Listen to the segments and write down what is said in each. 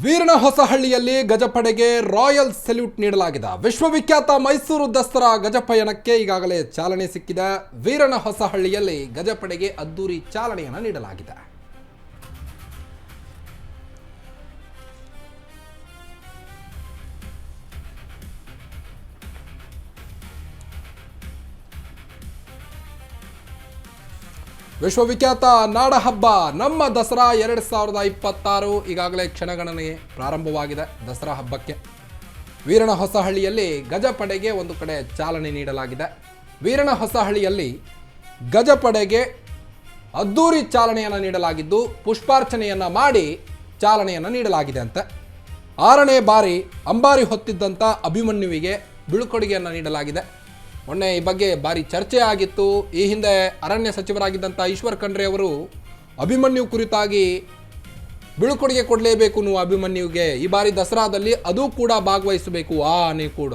ವೀರನಹೊಸಹಳ್ಳಿಯಲ್ಲಿ ಗಜಪಡೆಗೆ royal salute ನೀಡಲಾಗಿದೆ. ವಿಶ್ವವಿಖ್ಯಾತ ಮೈಸೂರು ದಸರಾ ಗಜಪಯಣಕ್ಕೆ ಈಗಾಗಲೇ ಚಾಲನೆ ಸಿಕ್ಕಿದೆ. ವೀರನಹೊಸಹಳ್ಳಿಯಲ್ಲಿ ಗಜಪಡೆಗೆ ಅದ್ದೂರಿ ಚಾಲನೆಯನ್ನು ನೀಡಲಾಗಿದೆ. ವಿಶ್ವವಿಖ್ಯಾತ ನಾಡಹಬ್ಬ ನಮ್ಮ ದಸರಾ 2026 ಈಗಾಗಲೇ ಕ್ಷಣಗಣನೆ ಪ್ರಾರಂಭವಾಗಿದೆ. ದಸರಾ ಹಬ್ಬಕ್ಕೆ ವೀರನಹೊಸಹಳ್ಳಿಯಲ್ಲಿ ಗಜಪಡೆಗೆ ಒಂದು ಕಡೆ ಚಾಲನೆ ನೀಡಲಾಗಿದೆ. ವೀರನಹೊಸಹಳ್ಳಿಯಲ್ಲಿ ಗಜಪಡೆಗೆ ಅದ್ದೂರಿ ಚಾಲನೆಯನ್ನು ನೀಡಲಾಗಿದ್ದು, ಪುಷ್ಪಾರ್ಚನೆಯನ್ನು ಮಾಡಿ ಚಾಲನೆಯನ್ನು ನೀಡಲಾಗಿದೆ ಅಂತೆ. 6ನೇ ಬಾರಿ ಅಂಬಾರಿ ಹೊತ್ತಿದ್ದಂಥ ಅಭಿಮನ್ಯುವಿಗೆ ಬೀಳ್ಕೊಡುಗೆಯನ್ನು ನೀಡಲಾಗಿದೆ. ಮೊನ್ನೆ ಈ ಬಗ್ಗೆ ಭಾರಿ ಚರ್ಚೆ ಆಗಿತ್ತು. ಈ ಹಿಂದೆ ಅರಣ್ಯ ಸಚಿವರಾಗಿದ್ದಂಥ ಈಶ್ವರ್ ಖಂಡ್ರೆ ಅವರು ಅಭಿಮನ್ಯು ಕುರಿತಾಗಿ ಬೀಳ್ಕೊಡುಗೆ ಕೊಡಲೇಬೇಕು ನೀವು ಅಭಿಮನ್ಯುವಿಗೆ, ಈ ಬಾರಿ ದಸರಾದಲ್ಲಿ ಅದು ಕೂಡ ಭಾಗವಹಿಸಬೇಕು, ಆ ಆನೆ ಕೂಡ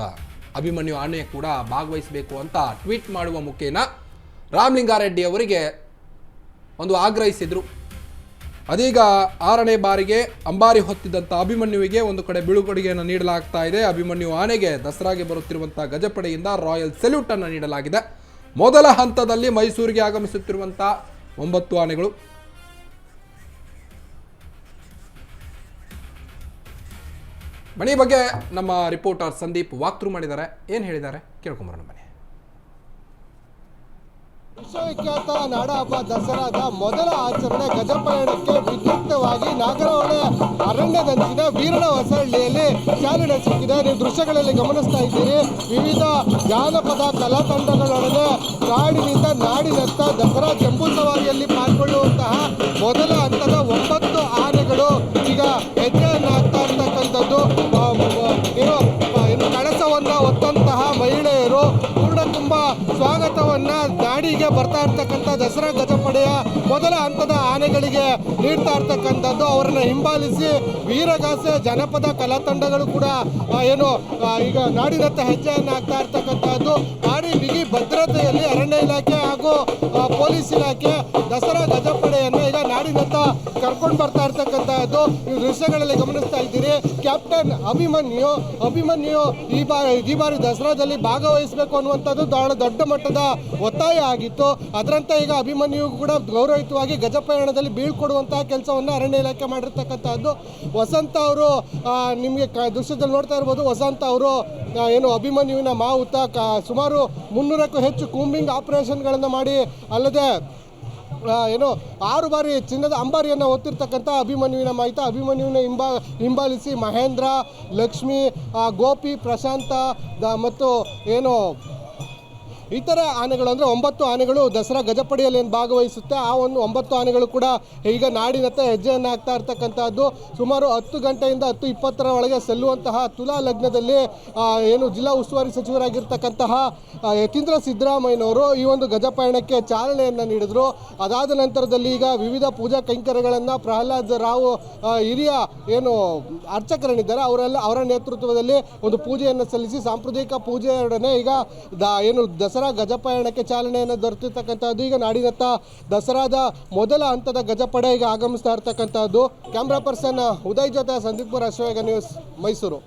ಅಭಿಮನ್ಯು ಆನೆ ಕೂಡ ಭಾಗವಹಿಸಬೇಕು ಅಂತ ಟ್ವೀಟ್ ಮಾಡುವ ಮುಖೇನ ರಾಮಲಿಂಗಾರೆಡ್ಡಿ ಅವರಿಗೆ ಒಂದು ಆಗ್ರಹಿಸಿದರು. ಅದೀಗ 6ನೇ ಬಾರಿಗೆ ಅಂಬಾರಿ ಹೊತ್ತಿದ್ದಂಥ ಅಭಿಮನ್ಯುವಿಗೆ ಒಂದು ಕಡೆ ಬೀಳ್ಕೊಡುಗೆಯನ್ನು ನೀಡಲಾಗ್ತಾ ಇದೆ. ಅಭಿಮನ್ಯು ಆನೆಗೆ ದಸರಾಗೆ ಬರುತ್ತಿರುವಂಥ ಗಜಪಡೆಯಿಂದ ರಾಯಲ್ ಸಲ್ಯೂಟ್ ಅನ್ನು ನೀಡಲಾಗಿದೆ. ಮೊದಲ ಹಂತದಲ್ಲಿ ಮೈಸೂರಿಗೆ ಆಗಮಿಸುತ್ತಿರುವಂಥ 9 ಆನೆಗಳು. ಮನೆ ಬಗ್ಗೆ ನಮ್ಮ ರಿಪೋರ್ಟರ್ ಸಂದೀಪ್ ವಾಕ್ಥ್ರೂ ಮಾಡಿದ್ದಾರೆ. ಏನು ಹೇಳಿದ್ದಾರೆ ಕೇಳ್ಕೊಂಬರೋಣ ಬನ್ನಿ. ವಿಶ್ವವಿಖ್ಯಾತ ನಾಡಹಬ್ಬ ದಸರಾದ ಮೊದಲ ಆಚರಣೆ ಗಜಪಯಣಕ್ಕೆ ವಿದ್ಯುಕ್ತವಾಗಿ ನಾಗರಹೊಳೆ ಅರಣ್ಯದಂಚಿನ ವೀರನಹೊಸಹಳ್ಳಿಯಲ್ಲಿ ಚಾಲನೆ ಸಿಕ್ಕಿದೆ. ನೀವು ದೃಶ್ಯಗಳಲ್ಲಿ ಗಮನಿಸ್ತಾ ಇದ್ದೀರಿ. ವಿವಿಧ ಜಾನಪದ ಕಲಾ ತಂಡಗಳೊಡನೆ ಕಾಡಿನಿಂದ ನಾಡಿನತ್ತ ದಸರಾ ಜಂಬೂ ಸವಾರಿಯಲ್ಲಿ ಪಾಲ್ಗೊಳ್ಳುವಂತಹ ಮೊದಲ ಹಂತದ 9 ಆನೆಗಳು ಈಗ ಹೆಜ್ಜೆಯನ್ನು ಹಾಕ್ತಾ ಇರ್ತಕ್ಕಂಥದ್ದು. ಕಳಸವನ್ನು ಹೊತ್ತಂತಹ ಮಹಿಳೆಯರು ಪೂರ್ಣ ತುಂಬ ಸ್ವಾಗತವನ್ನ ನಾಡಿಗೆ ಬರ್ತಾ ಇರ್ತಕ್ಕಂಥ ದಸರಾ ಗಜಪಡೆಯ ಮೊದಲ ಹಂತದ ಆನೆಗಳಿಗೆ ನೀಡ್ತಾ ಇರ್ತಕ್ಕಂಥದ್ದು. ಅವರನ್ನು ಹಿಂಬಾಲಿಸಿ ವೀರಗಾಸೆ ಜನಪದ ಕಲಾ ತಂಡಗಳು ಕೂಡ ಈಗ ನಾಡಿನತ್ತ ಹೆಜ್ಜೆಯನ್ನು ಹಾಕ್ತಾ ಇರ್ತಕ್ಕಂಥದ್ದು. ಭಾರಿ ಬಿಗಿ ಭದ್ರತೆಯಲ್ಲಿ ಅರಣ್ಯ ಇಲಾಖೆ ಹಾಗೂ ಪೊಲೀಸ್ ಇಲಾಖೆ ದಸರಾ ಗಜಪಡೆಯನ್ನು ಈಗ ನಾಡಿನತ್ತ ಕರ್ಕೊಂಡು ಬರ್ತಾ ಇರ್ತಕ್ಕಂಥದ್ದು. ಈ ದೃಶ್ಯಗಳಲ್ಲಿ ಗಮನಿಸ್ತಾ ಇದ್ದೀರಿ. ಕ್ಯಾಪ್ಟನ್ ಅಭಿಮನ್ಯು ಈ ಬಾರಿ ದಸರಾದಲ್ಲಿ ಭಾಗವಹಿಸಬೇಕು ಅನ್ನುವಂಥದ್ದು ದೊಡ್ಡ ಮಟ್ಟದ ಒತ್ತಾಯ ಆಗಿತ್ತು. ಅದರಂತೆ ಈಗ ಅಭಿಮನ್ಯು ಕೂಡ ಗೌರವಯುತವಾಗಿ ಗಜಪಯಣದಲ್ಲಿ ಬೀಳ್ಕೊಡುವಂತಹ ಕೆಲಸವನ್ನು ಅರಣ್ಯ ಇಲಾಖೆ ಮಾಡಿರ್ತಕ್ಕಂಥದ್ದು. ವಸಂತ ಅವರು ನಿಮಗೆ ದೃಶ್ಯದಲ್ಲಿ ನೋಡ್ತಾ ಇರ್ಬೋದು. ವಸಂತ ಅವರು ಅಭಿಮನ್ಯುವಿನ ಮಾವುತ ಸುಮಾರು 300ಕ್ಕೂ ಹೆಚ್ಚು ಕೂಂಬಿಂಗ್ ಆಪರೇಷನ್ಗಳನ್ನು ಮಾಡಿ, ಅಲ್ಲದೆ 6 ಬಾರಿ ಚಿನ್ನದ ಅಂಬಾರಿಯನ್ನು ಹೊತ್ತಿರ್ತಕ್ಕಂಥ ಅಭಿಮನ್ಯುವಿನ ಮಾಹಿತಿ. ಅಭಿಮನ್ಯುವಿನ ಹಿಂಬಾಲಿಸಿ ಮಹೇಂದ್ರ, ಲಕ್ಷ್ಮಿ, ಗೋಪಿ, ಪ್ರಶಾಂತ ಮತ್ತು ಇತರ ಆನೆಗಳು ಅಂದರೆ 9 ಆನೆಗಳು ದಸರಾ ಗಜಪಡೆಯಲ್ಲಿ ಭಾಗವಹಿಸುತ್ತೆ. ಆ ಒಂದು 9 ಆನೆಗಳು ಕೂಡ ಈಗ ನಾಡಿನತ್ತ ಹೆಜ್ಜೆಯನ್ನು ಹಾಕ್ತಾ ಇರ್ತಕ್ಕಂಥದ್ದು. ಸುಮಾರು 10 ಗಂಟೆಯಿಂದ 10:20 ಒಳಗೆ ಸಲ್ಲುವಂತಹ ತುಲಾ ಲಗ್ನದಲ್ಲಿ ಜಿಲ್ಲಾ ಉಸ್ತುವಾರಿ ಸಚಿವರಾಗಿರ್ತಕ್ಕಂತಹ ಯತೀಂದ್ರ ಸಿದ್ದರಾಮಯ್ಯನವರು ಈ ಒಂದು ಗಜಪಯಣಕ್ಕೆ ಚಾಲನೆಯನ್ನು ನೀಡಿದರು. ಅದಾದ ನಂತರದಲ್ಲಿ ಈಗ ವಿವಿಧ ಪೂಜಾ ಕೈಂಕರ್ಯಗಳನ್ನು ಪ್ರಹ್ಲಾದ್ ರಾವ್ ಹಿರಿಯ ಅರ್ಚಕರನಿದ್ದಾರೆ ಅವರ ನೇತೃತ್ವದಲ್ಲಿ ಒಂದು ಪೂಜೆಯನ್ನು ಸಲ್ಲಿಸಿ ಸಾಂಪ್ರದಾಯಿಕ ಪೂಜೆಯೊಡನೆ ಈಗ ದಸರಾ ಗಜಪಯಣಕ್ಕೆ ಚಾಲನೆಯನ್ನು ದೊರೆತಿರ್ತಕ್ಕಂಥದ್ದು. ಈಗ ನಾಡಿನತ್ತ ದಸರಾದ ಮೊದಲ ಹಂತದ ಗಜಪಡೆ ಈಗ ಆಗಮಿಸ್ತಾ ಇರ್ತಕ್ಕಂಥದ್ದು. ಕ್ಯಾಮ್ರಾ ಪರ್ಸನ್ ಉದಯ್ ಜೊತೆ ಸಂದೀಪ್ ಪುರ, ಅಶ್ವೇಗ ನ್ಯೂಸ್, ಮೈಸೂರು.